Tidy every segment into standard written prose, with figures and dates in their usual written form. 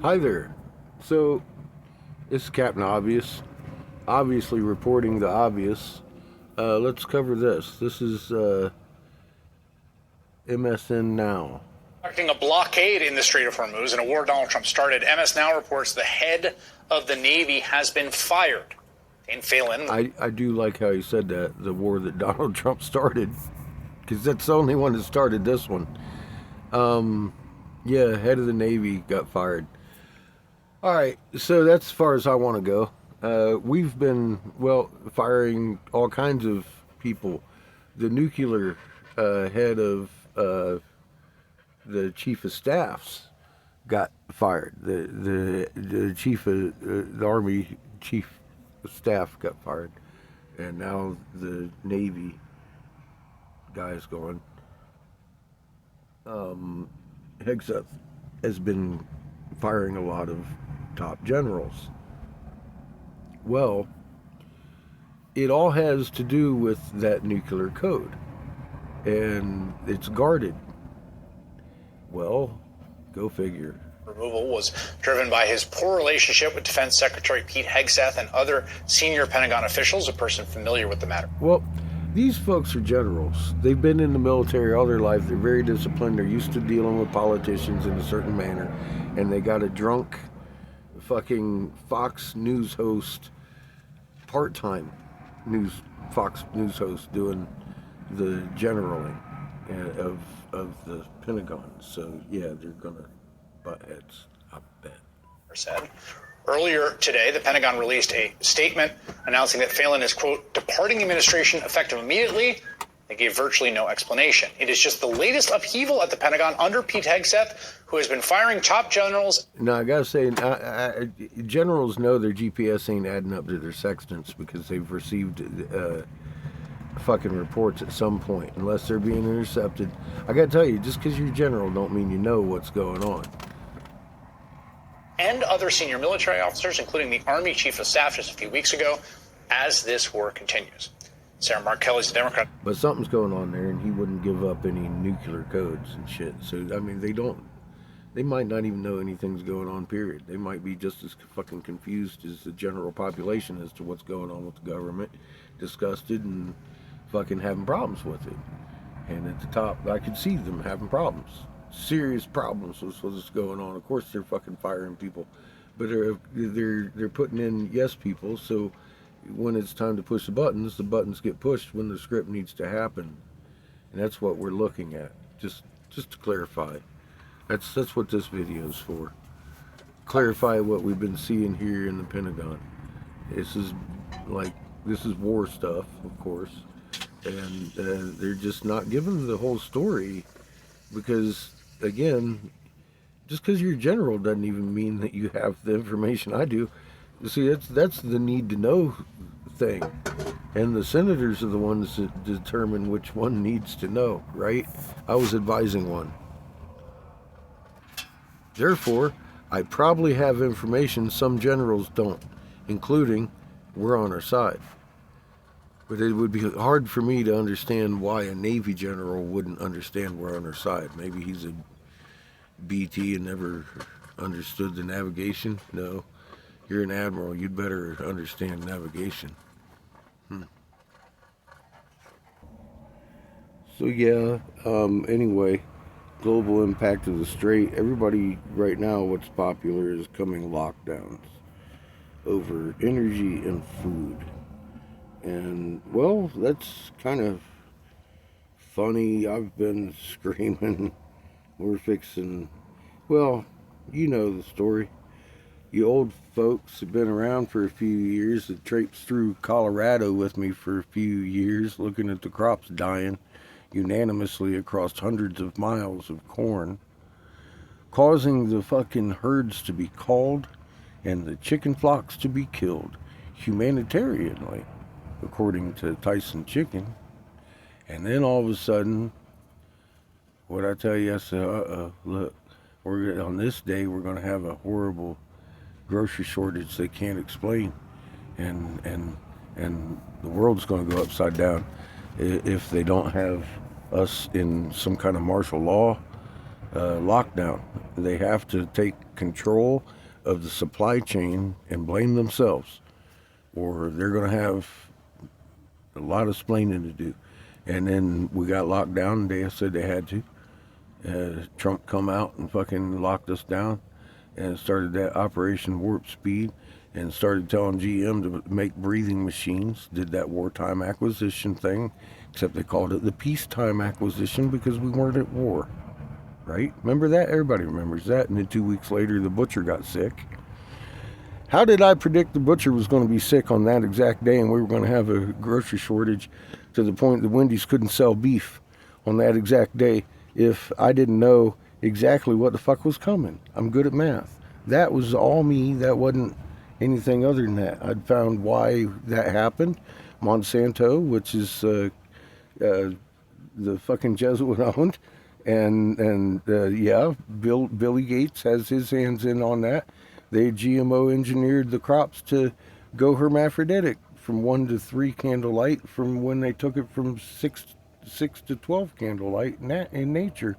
Hi there. So, it's Captain Obvious, obviously reporting the obvious. Let's cover this. This is MSN Now. Conducting a blockade in the Strait of Hormuz in a war Donald Trump started. MS Now reports the head of the Navy has been fired. Dane Phelan. I do like how he said that, the war that Donald Trump started, because that's the only one that started this one. Yeah, head of the Navy got fired. All right, so that's as far as I want to go. We've been, firing all kinds of people. The nuclear head of the chief of staffs got fired. The chief of the Army chief of staff got fired. And now the Navy guy's going. Hegseth has been firing a lot of top generals. Well, it all has to do with that nuclear code, and it's guarded. Well, go figure. Removal was driven by his poor relationship with Defense Secretary Pete Hegseth and other senior Pentagon officials, a person familiar with the matter. Well, these folks are generals. They've been in the military all their life. They're very disciplined. They're used to dealing with politicians in a certain manner. And they got a drunk fucking Fox News host, part-time Fox News host doing the generaling of the Pentagon. So, yeah, they're going to butt heads, I bet. Said. Earlier today, the Pentagon released a statement announcing that Phelan is, quote, departing the administration effective immediately. They gave virtually no explanation. It is just the latest upheaval at the Pentagon under Pete Hegseth, who has been firing top generals. Now, I got to say, generals know their GPS ain't adding up to their sextants because they've received fucking reports at some point, unless they're being intercepted. I got to tell you, just because you're general don't mean you know what's going on. And other senior military officers, including the Army Chief of Staff just a few weeks ago, as this war continues. Sarah Mark Kelly's a Democrat. But something's going on there, and he wouldn't give up any nuclear codes and shit. So, I mean, they might not even know anything's going on, period. They might be just as fucking confused as the general population as to what's going on with the government, disgusted and fucking having problems with it. And at the top, I could see them having problems. Serious problems with what's going on. Of course, they're fucking firing people, but they're putting in yes people. So when it's time to push the buttons get pushed when the script needs to happen, and that's what we're looking at. Just to clarify, that's what this video is for. Clarify what we've been seeing here in the Pentagon. This is war stuff, of course, and they're just not giving the whole story because. Again, just because you're a general doesn't even mean that you have the information I do. You see, that's the need to know thing. And the senators are the ones that determine which one needs to know, right? I was advising one. Therefore, I probably have information some generals don't, including we're on our side. But it would be hard for me to understand why a Navy general wouldn't understand we're on our side. Maybe he's a BT and never understood the navigation. No, you're an admiral. You'd better understand navigation. So yeah, anyway, global impact of the strait. Everybody right now, what's popular is coming lockdowns over energy and food. And, well, that's kind of funny. I've been screaming. We're fixing, well, you know the story. You old folks have been around for a few years, that traipsed through Colorado with me for a few years, looking at the crops dying unanimously across hundreds of miles of corn, causing the fucking herds to be called and the chicken flocks to be killed humanitarianly, according to Tyson Chicken. And then all of a sudden, what I tell you, I said, look, on this day we're going to have a horrible grocery shortage they can't explain, and the world's going to go upside down if they don't have us in some kind of martial law lockdown. They have to take control of the supply chain and blame themselves, or they're going to have a lot of splaining to do. And then we got locked down, and they said they had to. Trump come out and fucking locked us down and started that Operation Warp Speed and started telling GM to make breathing machines, did that wartime acquisition thing, except they called it the peacetime acquisition because we weren't at war, right? Remember that? Everybody remembers that. And then 2 weeks later, the butcher got sick. How did I predict the butcher was going to be sick on that exact day and we were going to have a grocery shortage to the point that Wendy's couldn't sell beef on that exact day if I didn't know exactly what the fuck was coming? I'm good at math. That was all me. That wasn't anything other than that. I'd found why that happened. Monsanto, which is the fucking Jesuit owned, and yeah, Billy Gates has his hands in on that. They GMO engineered the crops to go hermaphroditic from 1 to 3 candlelight from when they took it from 6 to 12 candlelight in nature.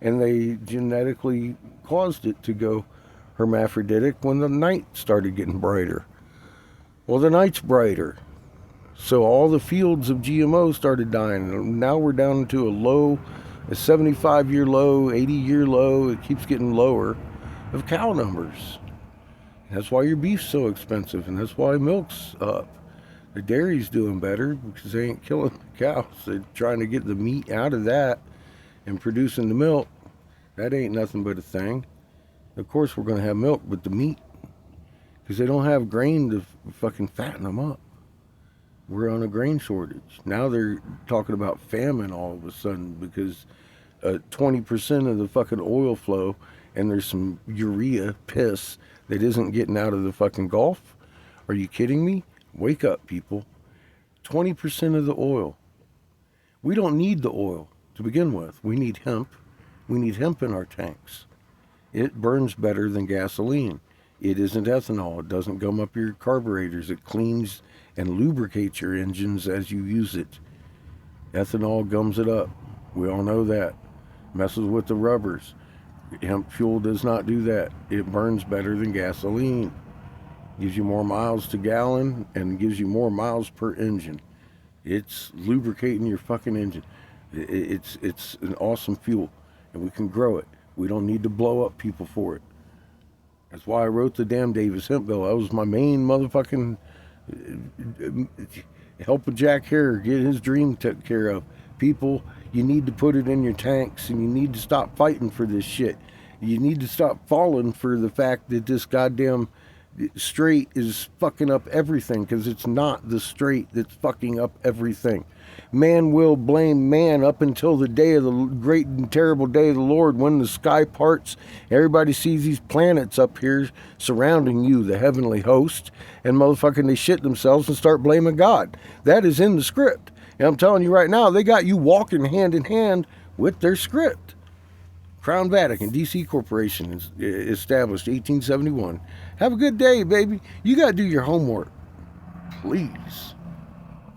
And they genetically caused it to go hermaphroditic when the night started getting brighter. Well, the night's brighter. So all the fields of GMO started dying. Now we're down to a 75-year low, 80-year low. It keeps getting lower of cow numbers. That's why your beef's so expensive, and that's why milk's up. The dairy's doing better because they ain't killing the cows. They're trying to get the meat out of that and producing the milk. That ain't nothing but a thing. Of course we're going to have milk, but the meat, because they don't have grain to fucking fatten them up. We're on a grain shortage. Now they're talking about famine all of a sudden because 20% of the fucking oil flow, and there's some urea piss that isn't getting out of the fucking Gulf. Are you kidding me? Wake up, people. 20% of the oil. We don't need the oil to begin with. We need hemp. We need hemp in our tanks. It burns better than gasoline. It isn't ethanol. It doesn't gum up your carburetors. It cleans and lubricates your engines as you use it. Ethanol gums it up. We all know that. Messes with the rubbers. Hemp fuel does not do that. It burns better than gasoline. Gives you more miles to gallon and gives you more miles per engine. It's lubricating your fucking engine. It's an awesome fuel, and we can grow it. We don't need to blow up people for it. That's why I wrote the damn Davis hemp bill. That was my main motherfucking helping Jack Harrer get his dream took care of. People, you need to put it in your tanks, and you need to stop fighting for this shit. You need to stop falling for the fact that this goddamn straight is fucking up everything, because it's not the straight that's fucking up everything. Man will blame man up until the day of the great and terrible day of the Lord, when the sky parts. Everybody sees these planets up here surrounding you, the heavenly host, and motherfucking they shit themselves and start blaming God. That is in the script. And I'm telling you right now, they got you walking hand in hand with their script. Crown Vatican, D.C. Corporation, is established 1871. Have a good day, baby. You got to do your homework. Please.